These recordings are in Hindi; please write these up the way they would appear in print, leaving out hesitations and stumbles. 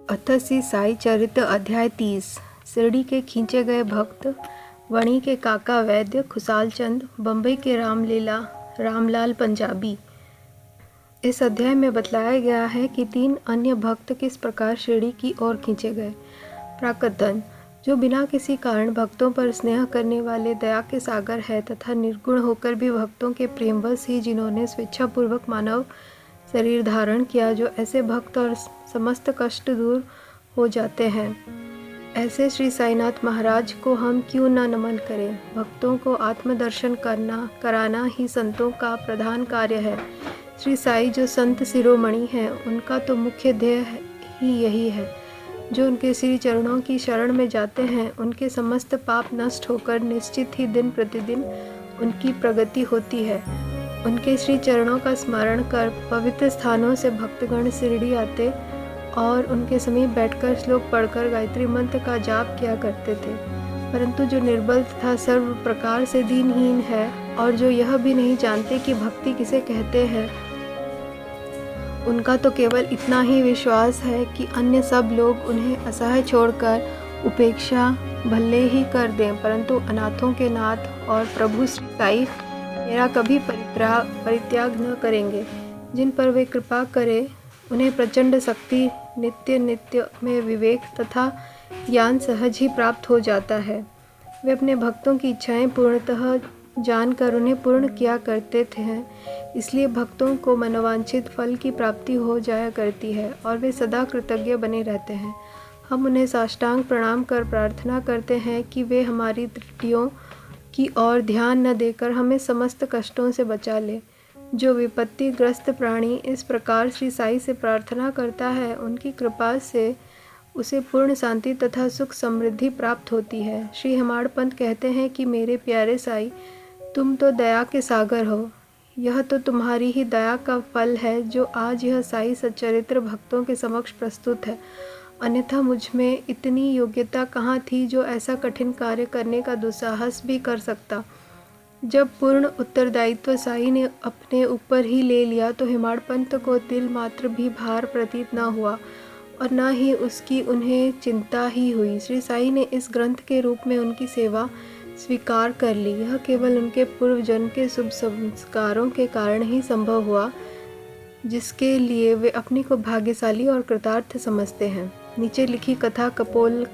अथ श्री साई चरित्र अध्याय 30। शिरडी के खींचे गए भक्त, वणी के काका वैद्य खुशाल चंद, बम्बई के रामलाल पंजाबी। इस अध्याय में बतलाया गया है कि 3 अन्य भक्त किस प्रकार शिरडी की ओर खींचे गए। प्राकथन। जो बिना किसी कारण भक्तों पर स्नेह करने वाले दया के सागर है तथा निर्गुण होकर भी भक्तों के प्रेमवश ही जिन्होंने स्वेच्छापूर्वक मानव शरीर धारण किया, जो ऐसे भक्त और समस्त कष्ट दूर हो जाते हैं, ऐसे श्री साईनाथ महाराज को हम क्यों न नमन करें। भक्तों को आत्मदर्शन कराना ही संतों का प्रधान कार्य है। श्री साई जो संत शिरोमणि हैं, उनका तो मुख्य ध्येय ही यही है। जो उनके श्री चरणों की शरण में जाते हैं, उनके समस्त पाप नष्ट होकर निश्चित ही दिन प्रतिदिन उनकी प्रगति होती है। उनके श्री चरणों का स्मरण कर पवित्र स्थानों से भक्तगण शिरडी आते और उनके समीप बैठकर श्लोक पढ़कर गायत्री मंत्र का जाप किया करते थे। परंतु जो निर्बल तथा सर्व प्रकार से दीनहीन है और जो यह भी नहीं जानते कि भक्ति किसे कहते हैं, उनका तो केवल इतना ही विश्वास है कि अन्य सब लोग उन्हें असहाय छोड़कर उपेक्षा भले ही कर दें, परंतु अनाथों के नाथ और प्रभु श्री साई मेरा कभी परित्याग न करेंगे। जिन पर वे कृपा करें, उन्हें प्रचंड शक्ति, नित्य में विवेक तथा ज्ञान सहज ही प्राप्त हो जाता है। वे अपने भक्तों की इच्छाएं पूर्णतः जानकर उन्हें पूर्ण किया करते थे, इसलिए भक्तों को मनोवांछित फल की प्राप्ति हो जाया करती है और वे सदा कृतज्ञ बने रहते हैं। हम उन्हें साष्टांग प्रणाम कर प्रार्थना करते हैं कि वे हमारी त्रुटियों की ओर ध्यान न देकर हमें समस्त कष्टों से बचा ले। जो विपत्तिग्रस्त प्राणी इस प्रकार श्री साई से प्रार्थना करता है, उनकी कृपा से उसे पूर्ण शांति तथा सुख समृद्धि प्राप्त होती है। श्री हेमाड़ पंत कहते हैं कि मेरे प्यारे साई, तुम तो दया के सागर हो। यह तो तुम्हारी ही दया का फल है जो आज यह साई सच्चरित्र भक्तों के समक्ष प्रस्तुत है। अन्यथा मुझ में इतनी योग्यता कहाँ थी जो ऐसा कठिन कार्य करने का दुस्साहस भी कर सकता। जब पूर्ण उत्तरदायित्व साई ने अपने ऊपर ही ले लिया तो हेमाड़ पंत को तिल मात्र भी भार प्रतीत न हुआ और न ही उसकी उन्हें चिंता ही हुई। श्री साई ने इस ग्रंथ के रूप में उनकी सेवा स्वीकार कर ली। यह केवल उनके पूर्व जन्म के शुभ संस्कारों के कारण ही संभव हुआ, जिसके लिए वे अपने को भाग्यशाली और कृतार्थ समझते हैं। नीचे लिखी कथा कपोल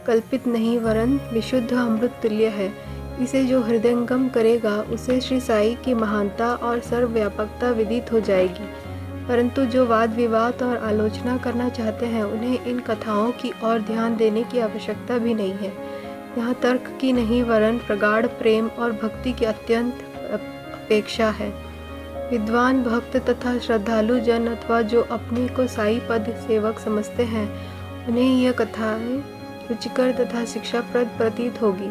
कल्पित नहीं वरन विशुद्ध अमृत तुल्य है। इसे जो हृदयंगम करेगा, उसे श्री साई की महानता और सर्वव्यापकता विदित हो जाएगी। परंतु जो वाद विवाद और आलोचना करना चाहते हैं, उन्हें इन कथाओं की ओर ध्यान देने की आवश्यकता भी नहीं है। यहाँ तर्क की नहीं वरन प्रगाढ़ प्रेम और भक्ति की अत्यंत अपेक्षा है। विद्वान भक्त तथा श्रद्धालु जन अथवा जो अपने को साई पद सेवक समझते हैं, उन्हें यह कथाएं रुचिकर तथा शिक्षाप्रद प्रतीत होगी।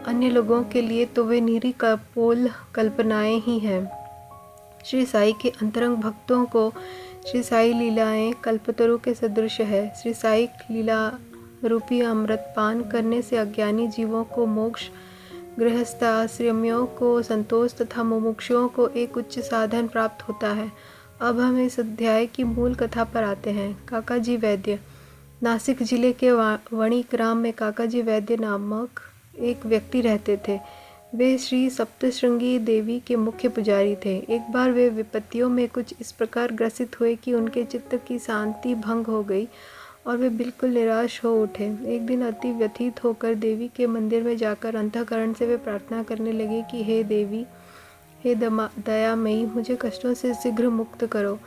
अन्य लोगों के लिए तो वे निरी कपोल कल्पनाएं ही हैं। श्री साई के अंतरंग भक्तों को श्री साई लीलाएं कल्पतरु के सदृश है। श्री साई लीला रूपी अमृत पान करने से अज्ञानी जीवों को मोक्ष, गृहस्थ आश्रमियों को संतोष तथा मुमुक्षुओं को एक उच्च साधन प्राप्त होता है। अब हम इस अध्याय की मूल कथा पर आते हैं। काकाजी वैद्य। नासिक जिले के वणी ग्राम में काकाजी वैद्य नामक एक व्यक्ति रहते थे। वे श्री सप्तशृंगी देवी के मुख्य पुजारी थे। एक बार वे विपत्तियों में कुछ इस प्रकार ग्रसित हुए कि उनके चित्त की शांति भंग हो गई और वे बिल्कुल निराश हो उठे। एक दिन अति व्यथित होकर देवी के मंदिर में जाकर अंतःकरण से वे प्रार्थना करने लगे कि हे देवी, हे दयामयी, मुझे कष्टों से शीघ्र मुक्त करो।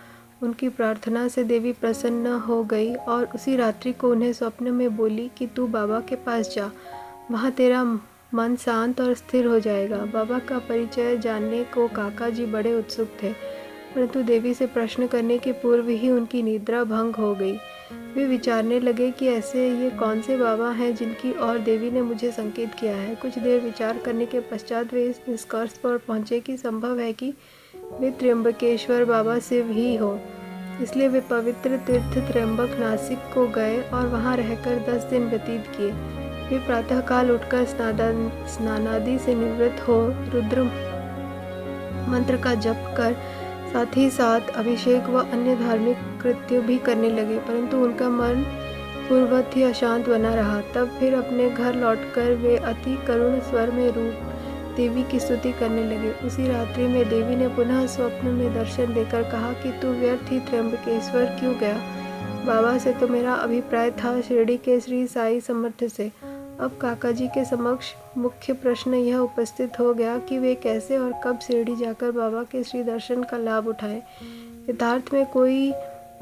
उनकी प्रार्थना से देवी प्रसन्न हो गई और उसी रात्रि को उन्हें स्वप्न में बोली कि तू बाबा के पास जा, वहाँ तेरा मन शांत और स्थिर हो जाएगा। बाबा का परिचय जानने को काका जी बड़े उत्सुक थे, परंतु देवी से प्रश्न करने के पूर्व ही उनकी निद्रा भंग हो गई। वे विचारने लगे कि ऐसे ये कौन से बाबा हैं जिनकी ओर देवी ने मुझे संकेत किया है। कुछ देर विचार करने के पश्चात वे इस निष्कर्ष पर पहुँचे कि संभव है कि वे त्र्यंबकेश्वर बाबा शिव ही हो। इसलिए वे पवित्र तीर्थ त्र्यंबक नासिक को गए और वहाँ रहकर 10 दिन व्यतीत किए। वे प्रातःकाल उठकर स्नानादि से निवृत्त हो रुद्र मंत्र का जप कर साथ ही साथ अभिषेक व अन्य धार्मिक कृत्य भी करने लगे, परंतु उनका मन पूर्ववत ही अशांत बना रहा। तब फिर अपने घर लौटकर वे अति करुण स्वर में रूप देवी की स्तुति करने लगे। उसी रात्रि में देवी ने पुनः स्वप्न में दर्शन देकर कहा कि तू व्यर्थ ही त्र्यंबकेश्वर क्यों गया? बाबा से तो मेरा अभिप्राय था शिरडी के श्री साई समर्थ से। अब काका जी के समक्ष मुख्य प्रश्न यह उपस्थित हो गया कि वे कैसे और कब शिरडी जाकर बाबा के श्री दर्शन का लाभ उठाएं। यथार्थ में कोई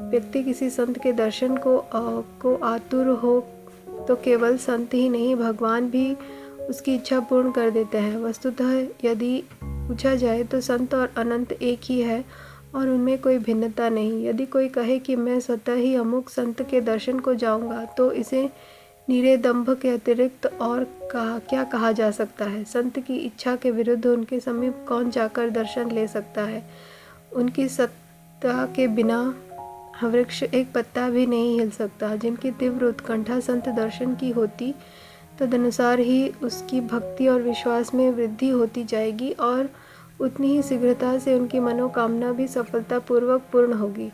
व्यक्ति किसी संत के दर्शन को आतुर हो तो केवल संत ही नहीं, भगवान भी उसकी इच्छा पूर्ण कर देते हैं। वस्तुतः यदि पूछा जाए तो संत और अनंत एक ही है और उनमें कोई भिन्नता नहीं। यदि कोई कहे कि मैं स्वतः ही अमुक संत के दर्शन को जाऊंगा तो इसे नीरे दंभ के अतिरिक्त और क्या कहा जा सकता है? संत की इच्छा के विरुद्ध उनके समीप कौन जाकर दर्शन ले सकता है? उनकी सत्ता के बिना वृक्ष एक पत्ता भी नहीं हिल सकता। जिनकी तीव्र उत्कंठा संत दर्शन की होती, तदनुसार ही उसकी भक्ति और विश्वास में वृद्धि होती जाएगी और उतनी ही शीघ्रता से उनकी मनोकामना भी सफलतापूर्वक पूर्ण होगी।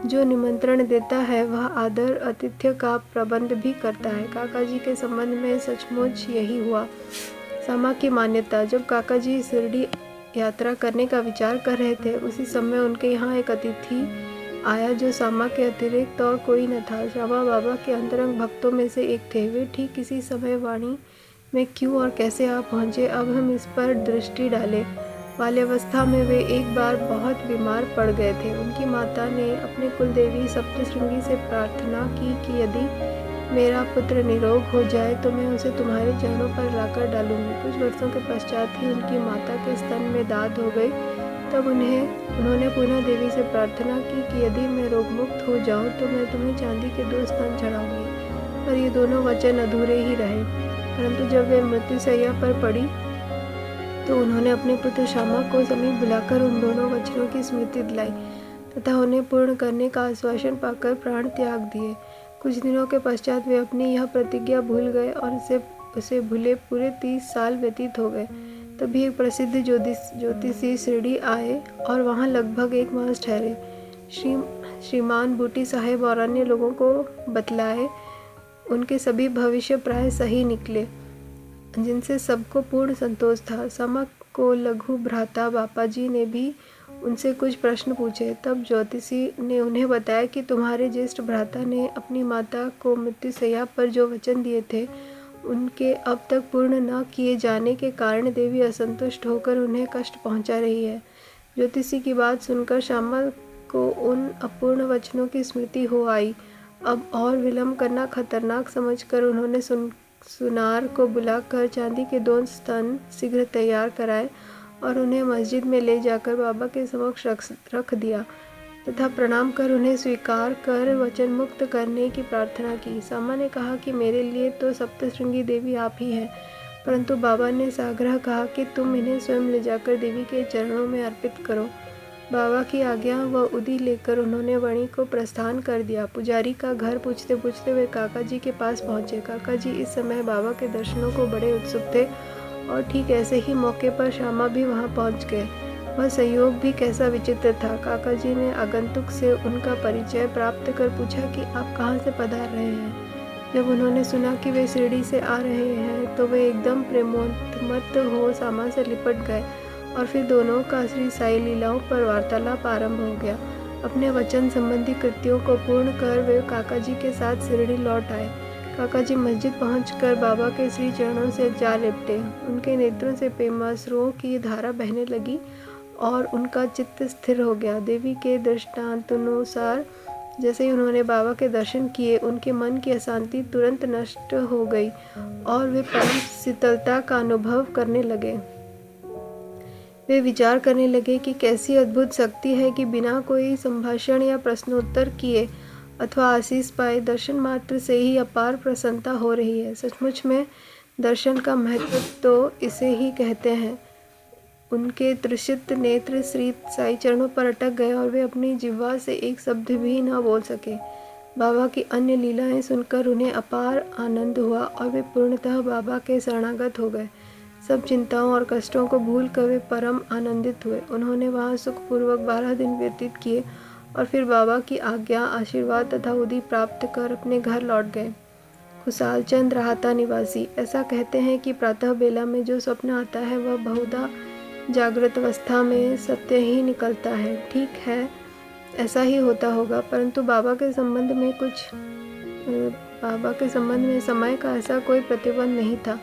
जो निमंत्रण देता है वह आदर आतिथ्य का प्रबंध भी करता है। काका जी के संबंध में सचमुच यही हुआ। सामा की मान्यता। जब काका जी शिरडी यात्रा करने का विचार कर रहे थे, उसी समय उनके यहाँ एक अतिथि आया जो सामा के अतिरिक्त और कोई न था। श्यामा बाबा के अंतरंग भक्तों में से एक थे। वे ठीक इसी समय वाणी में क्यों और कैसे आ पहुँचे, अब हम इस पर दृष्टि डालें। बाल्यावस्था में वे एक बार बहुत बीमार पड़ गए थे। उनकी माता ने अपने कुलदेवी सप्तशृंगी से प्रार्थना की कि यदि मेरा पुत्र निरोग हो जाए तो मैं उसे तुम्हारे चरणों पर लाकर डालूंगी। कुछ वर्षों के पश्चात ही उनकी माता के स्तन में दाद हो गई। तब उन्होंने पुनः देवी से प्रार्थना की कि यदि मैं रोगमुक्त हो जाऊं तो मैं तुम्हें चांदी के 2 स्तन चढ़ाऊंगी। पर ये दोनों वचन अधूरे ही रहे। परंतु जब वे मृत्युशैया पर पड़ी तो उन्होंने अपने पुत्र श्यामा को समीप बुलाकर उन दोनों वचनों की स्मृति दिलाई तथा उन्हें पूर्ण करने का आश्वासन पाकर प्राण त्याग दिए। कुछ दिनों के पश्चात वे अपनी यह प्रतिज्ञा भूल गए और उसे भूले पूरे 30 साल व्यतीत हो गए। तभी एक प्रसिद्ध ज्योतिषी शिरडी आए और वहाँ लगभग 1 मास ठहरे। श्रीमान बूटी साहेब और अन्य लोगों को बतलाए उनके सभी भविष्य प्राय सही निकले, जिनसे सबको पूर्ण संतोष था। सामा को लघु भ्राता बापा जी ने भी उनसे कुछ प्रश्न पूछे। तब ज्योतिषी ने उन्हें बताया कि तुम्हारे ज्येष्ठ भ्राता ने अपनी माता को मृत्युशैया पर जो वचन दिए थे उनके अब तक पूर्ण न किए जाने के कारण देवी असंतुष्ट होकर उन्हें कष्ट पहुंचा रही है। ज्योतिषी की बात सुनकर श्यामा को उन अपूर्ण वचनों की स्मृति हो आई। अब और विलंब करना खतरनाक समझकर उन्होंने सुनार को बुलाकर चांदी के 2 स्तन शीघ्र तैयार कराए और उन्हें मस्जिद में ले जाकर बाबा के समक्ष रख दिया तथा प्रणाम कर उन्हें स्वीकार कर वचन मुक्त करने की प्रार्थना की। सामा ने कहा कि मेरे लिए तो सप्तशृंगी देवी आप ही हैं, परंतु बाबा ने साग्रह कहा कि तुम इन्हें स्वयं ले जाकर देवी के चरणों में अर्पित करो। बाबा की आज्ञा व उदी लेकर उन्होंने वणी को प्रस्थान कर दिया। पुजारी का घर पूछते पूछते वे काका जी के पास पहुँचे। काका जी इस समय बाबा के दर्शनों को बड़े उत्सुक थे और ठीक ऐसे ही मौके पर श्यामा भी वहाँ पहुँच गए। वह संयोग भी कैसा विचित्र था। काका जी ने आगंतुक से उनका परिचय प्राप्त कर पूछा कि आप कहाँ से पधार रहे हैं। जब उन्होंने सुना कि वे शिरडी से आ रहे हैं तो वे एकदम प्रेमोन्मत्त हो सामा से लिपट गए और फिर दोनों का श्री साई लीलाओं पर वार्तालाप आरंभ हो गया। अपने वचन संबंधी कृत्यों को पूर्ण कर वे काका जी के साथ शिरडी लौट आए। काका जी मस्जिद पहुंचकर बाबा के श्री चरणों से जा लिपटे। उनके नेत्रों से प्रेमाश्रुओं की धारा बहने लगी और उनका चित्त स्थिर हो गया। देवी के दृष्टांतानुसार जैसे ही उन्होंने बाबा के दर्शन किए, उनके मन की अशांति तुरंत नष्ट हो गई और वे परम शीतलता का अनुभव करने लगे। वे विचार करने लगे कि कैसी अद्भुत शक्ति है कि बिना कोई संभाषण या प्रश्नोत्तर किए अथवा आशीष पाए दर्शन मात्र से ही अपार प्रसन्नता हो रही है। सचमुच में दर्शन का महत्व तो इसे ही कहते हैं। उनके तृषित नेत्र श्री साई चरणों पर अटक गए और वे अपनी जिह्वा से एक शब्द भी न बोल सके। बाबा की अन्य लीलाएं सुनकर उन्हें अपार आनंद हुआ और वे पूर्णतः बाबा के शरणागत हो गए। सब चिंताओं और कष्टों को भूल कर वे परम आनंदित हुए। उन्होंने वहाँ सुखपूर्वक 12 दिन व्यतीत किए और फिर बाबा की आज्ञा, आशीर्वाद तथा उदी प्राप्त कर अपने घर लौट गए। खुशाल चंद राहता निवासी ऐसा कहते हैं कि प्रातः बेला में जो स्वप्न आता है वह बहुधा जागृत अवस्था में सत्य ही निकलता है। ठीक है, ऐसा ही होता होगा, परंतु बाबा के संबंध में समय का ऐसा कोई प्रतिबंध नहीं था।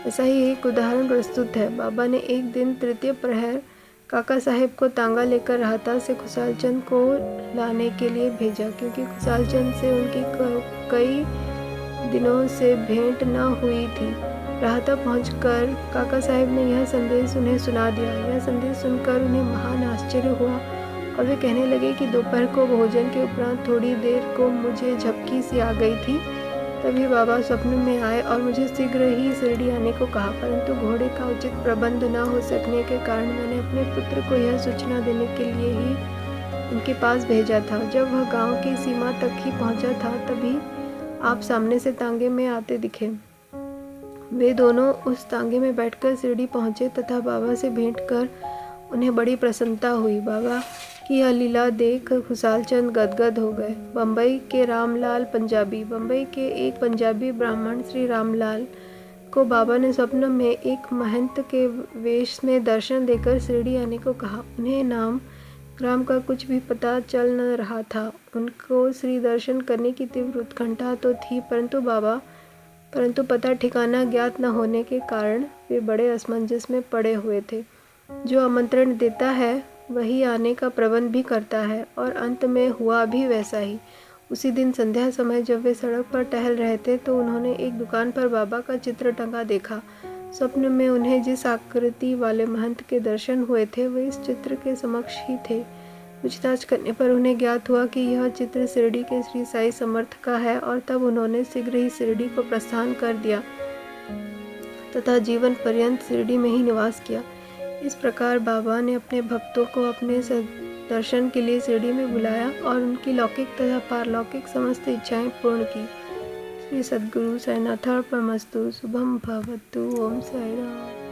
ऐसा ही एक उदाहरण प्रस्तुत है। बाबा ने एक दिन तृतीय प्रहर काका साहेब को तांगा लेकर राहता से खुशाल चंद को लाने के लिए भेजा, क्योंकि खुशाल चंद से उनकी कई दिनों से भेंट न हुई थी। राहता पहुंचकर काका साहेब ने यह संदेश उन्हें सुना दिया। यह संदेश सुनकर उन्हें महान आश्चर्य हुआ और वे कहने लगे कि दोपहर को भोजन के उपरांत थोड़ी देर को मुझे झपकी सी आ गई थी। तभी बाबा स्वप्न में आए और मुझे शीघ्र ही शिरडी आने को कहा, परंतु घोड़े का उचित प्रबंध न हो सकने के कारण मैंने अपने पुत्र को यह सूचना देने के लिए ही उनके पास भेजा था। जब वह गांव की सीमा तक ही पहुंचा था तभी आप सामने से तांगे में आते दिखे। वे दोनों उस तांगे में बैठकर शिरडी पहुंचे तथा बाबा से भेंट कर उन्हें बड़ी प्रसन्नता हुई। बाबा की यह लीला देख खुशाल चंद गदगद हो गए। बम्बई के एक पंजाबी ब्राह्मण श्री रामलाल को बाबा ने स्वप्न में एक महंत के वेश में दर्शन देकर शिरडी आने को कहा। उन्हें नाम ग्राम का कुछ भी पता चल न रहा था। उनको श्री दर्शन करने की तीव्र उत्कंठा तो थी, परंतु पता ठिकाना ज्ञात न होने के कारण वे बड़े असमंजस में पड़े हुए थे। जो आमंत्रण देता है वही आने का प्रबंध भी करता है, और अंत में हुआ भी वैसा ही। उसी दिन संध्या समय जब वे सड़क पर टहल रहे थे तो उन्होंने एक दुकान पर बाबा का चित्र टंगा देखा। स्वप्न में उन्हें जिस आकृति वाले महंत के दर्शन हुए थे वे इस चित्र के समक्ष ही थे। पूछताछ करने पर उन्हें ज्ञात हुआ कि यह चित्र शिरडी के श्री साई समर्थ का है, और तब उन्होंने शीघ्र ही शिरडी को प्रस्थान कर दिया तथा जीवन पर्यंत शिरडी में ही निवास किया। इस प्रकार बाबा ने अपने भक्तों को अपने दर्शन के लिए शिरडी में बुलाया और उनकी लौकिक तथा पारलौकिक समस्त इच्छाएं पूर्ण की। श्री सद्गुरु साईनाथार्पणमस्तु। शुभम भवतु। ओम साई राम।